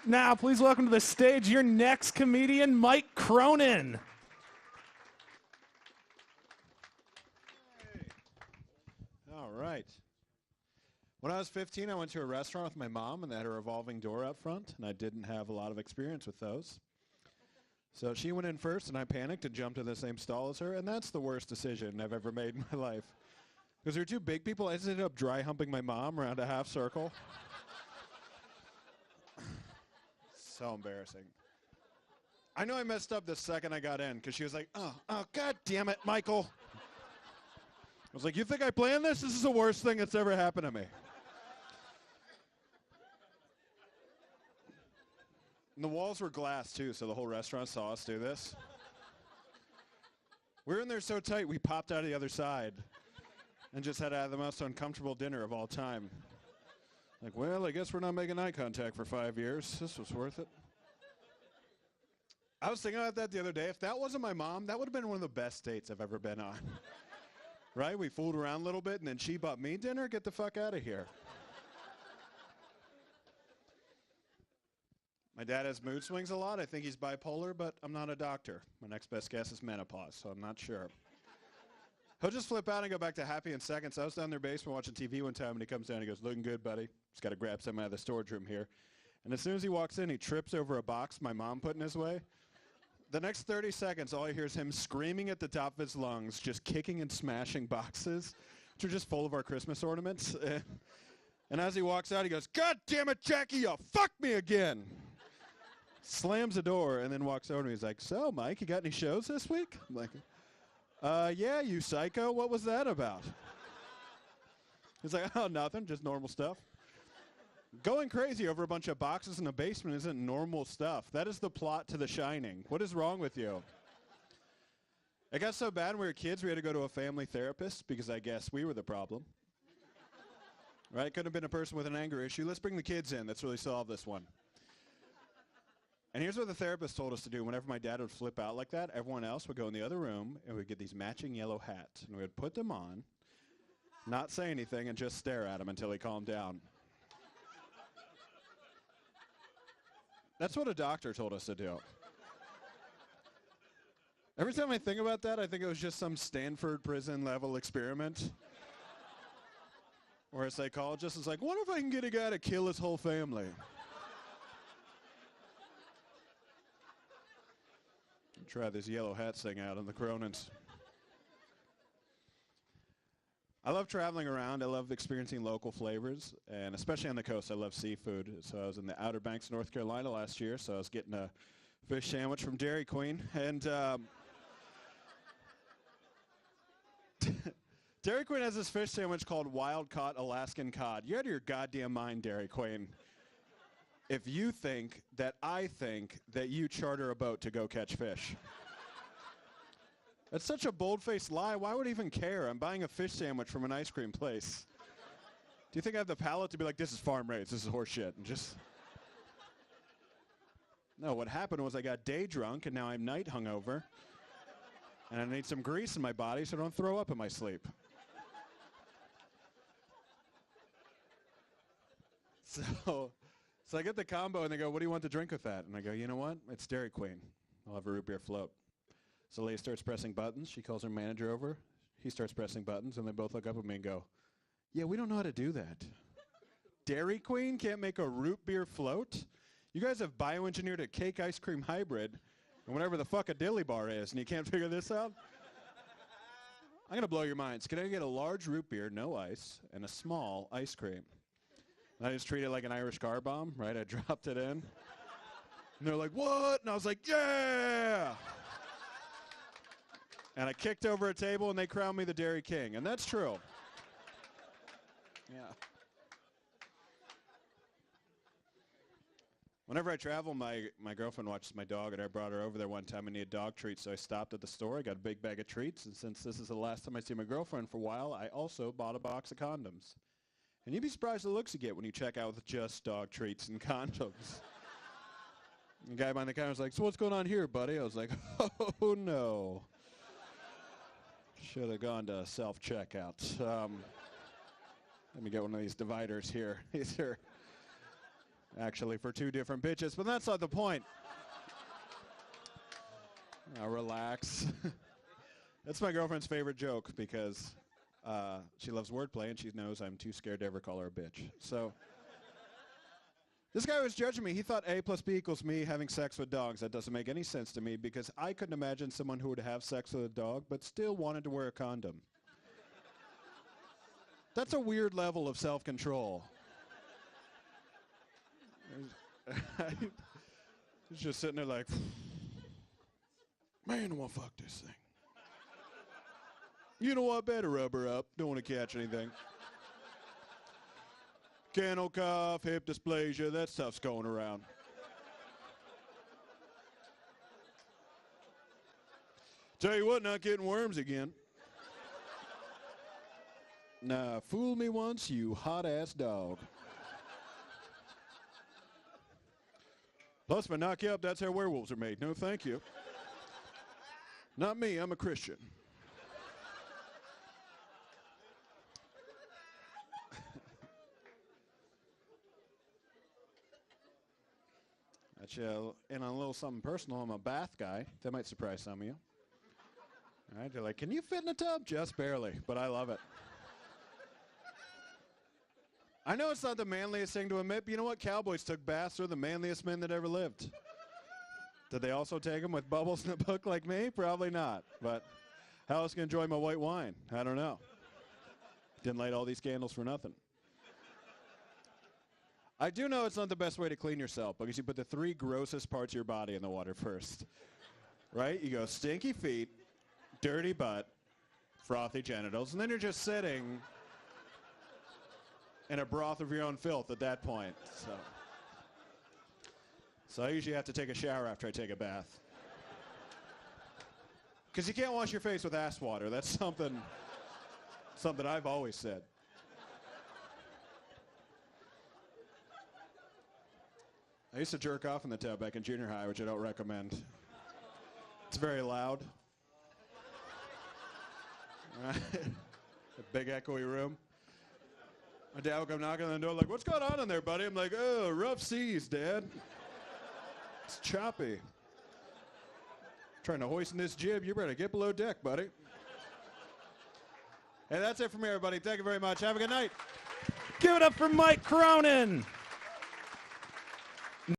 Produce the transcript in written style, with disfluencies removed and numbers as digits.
Now, please welcome to the stage your next comedian, Mike Cronin. All right. When I was 15, I went to a restaurant with my mom, and they had a revolving door out front, and I didn't have a lot of experience with those. So she went in first, and I panicked and jumped in the same stall as her, and that's the worst decision I've ever made in my life. Because there were two big people, I just ended up dry humping my mom around a half circle. So embarrassing. I know I messed up the second I got in, because she was like, oh, God damn it, Michael. I was like, you think I planned this? This is the worst thing that's ever happened to me. And the walls were glass, too, so the whole restaurant saw us do this. We were in there so tight, we popped out of the other side and just had to have the most uncomfortable dinner of all time. Like, well, I guess we're not making eye contact for 5 years. This was worth it. I was thinking about that the other day. If that wasn't my mom, that would have been one of the best dates I've ever been on. Right? We fooled around a little bit, and then she bought me dinner. Get the fuck out of here. My dad has mood swings a lot. I think he's bipolar, but I'm not a doctor. My next best guess is menopause, so I'm not sure. He'll just flip out and go back to happy in seconds. I was down in their basement watching TV one time, and he comes down and he goes, looking good, buddy. Just got to grab something out of the storage room here. And as soon as he walks in, he trips over a box my mom put in his way. The next 30 seconds, all I hear is him screaming at the top of his lungs, just kicking and smashing boxes, which are just full of our Christmas ornaments. And as he walks out, he goes, God damn it, Jackie, you fucked me again. Slams the door and then walks over to me. He's like, so, Mike, you got any shows this week? I'm like, yeah, you psycho. What was that about? He's like, oh, nothing, just normal stuff. Going crazy over a bunch of boxes in the basement isn't normal stuff. That is the plot to The Shining. What is wrong with you? It got so bad when we were kids, we had to go to a family therapist because I guess we were the problem. Right? Couldn't have been a person with an anger issue. Let's bring the kids in. Let's really solve this one. And here's what the therapist told us to do. Whenever my dad would flip out like that, everyone else would go in the other room and we'd get these matching yellow hats. And we would put them on, not say anything, and just stare at him until he calmed down. That's what a doctor told us to do. Every time I think about that, I think it was just some Stanford prison level experiment. Where a psychologist is like, what if I can get a guy to kill his whole family? Try this yellow hat thing out on the Cronins. I love traveling around. I love experiencing local flavors, and especially on the coast, I love seafood. So I was in the Outer Banks, North Carolina last year, so I was getting a fish sandwich from Dairy Queen. And Dairy Queen has this fish sandwich called wild-caught Alaskan cod. You're out of your goddamn mind, Dairy Queen. If you think that I think that you charter a boat to go catch fish. That's such a bold-faced lie. Why would I even care? I'm buying a fish sandwich from an ice cream place. Do you think I have the palate to be like, this is farm raised, this is horse shit, and just... No, what happened was I got day drunk, and now I'm night hungover, and I need some grease in my body so I don't throw up in my sleep. So I get the combo, and they go, what do you want to drink with that? And I go, you know what? It's Dairy Queen. I'll have a root beer float. So Leah starts pressing buttons. She calls her manager over. He starts pressing buttons, and they both look up at me and go, yeah, we don't know how to do that. Dairy Queen can't make a root beer float? You guys have bioengineered a cake ice cream hybrid, and whatever the fuck a dilly bar is, and you can't figure this out? I'm going to blow your minds. Can I get a large root beer, no ice, and a small ice cream? I just treat it like an Irish car bomb, right? I dropped it in. And they're like, what? And I was like, yeah! And I kicked over a table, and they crowned me the Dairy King. And that's true. Yeah. Whenever I travel, my girlfriend watches my dog, and I brought her over there one time and needed dog treats, so I stopped at the store. I got a big bag of treats, and since this is the last time I see my girlfriend for a while, I also bought a box of condoms. And you'd be surprised the looks you get when you check out with just dog treats and condoms. The guy behind the counter was like, so what's going on here, buddy? I was like, oh, no. Should have gone to self-checkout. Let me get one of these dividers here. These are actually, for 2 different bitches, but that's not the point. Relax. That's my girlfriend's favorite joke because she loves wordplay and she knows I'm too scared to ever call her a bitch. So this guy was judging me. He thought A plus B equals me having sex with dogs. That doesn't make any sense to me because I couldn't imagine someone who would have sex with a dog but still wanted to wear a condom. That's a weird level of self-control. He's just sitting there like, man, I want to fuck this thing. You know what? Better rub her up. Don't want to catch anything. Kennel cough, hip dysplasia, that stuff's going around. Tell you what, not getting worms again. Nah, fool me once, you hot-ass dog. Plus, if I knock you up, that's how werewolves are made. No, thank you. Not me, I'm a Christian. And on a little something personal, I'm a bath guy. That might surprise some of you. All right, they're like, can you fit in a tub? Just barely, but I love it. I know it's not the manliest thing to admit, but you know what? Cowboys took baths. They're the manliest men that ever lived. Did they also take them with bubbles in the book like me? Probably not. But how else can I enjoy my white wine? I don't know. Didn't light all these candles for nothing. I do know it's not the best way to clean yourself because you put the 3 grossest parts of your body in the water first. Right? You go stinky feet, dirty butt, frothy genitals, and then you're just sitting in a broth of your own filth at that point. So I usually have to take a shower after I take a bath. Because you can't wash your face with ass water. That's something I've always said. I used to jerk off in the tub back in junior high, which I don't recommend. It's very loud. A big echoey room. My dad would come knocking on the door like, what's going on in there, buddy? I'm like, oh, rough seas, Dad. It's choppy. Trying to hoist in this jib, you better get below deck, buddy. Hey, that's it from me, everybody. Thank you very much. Have a good night. Give it up for Mike Cronin.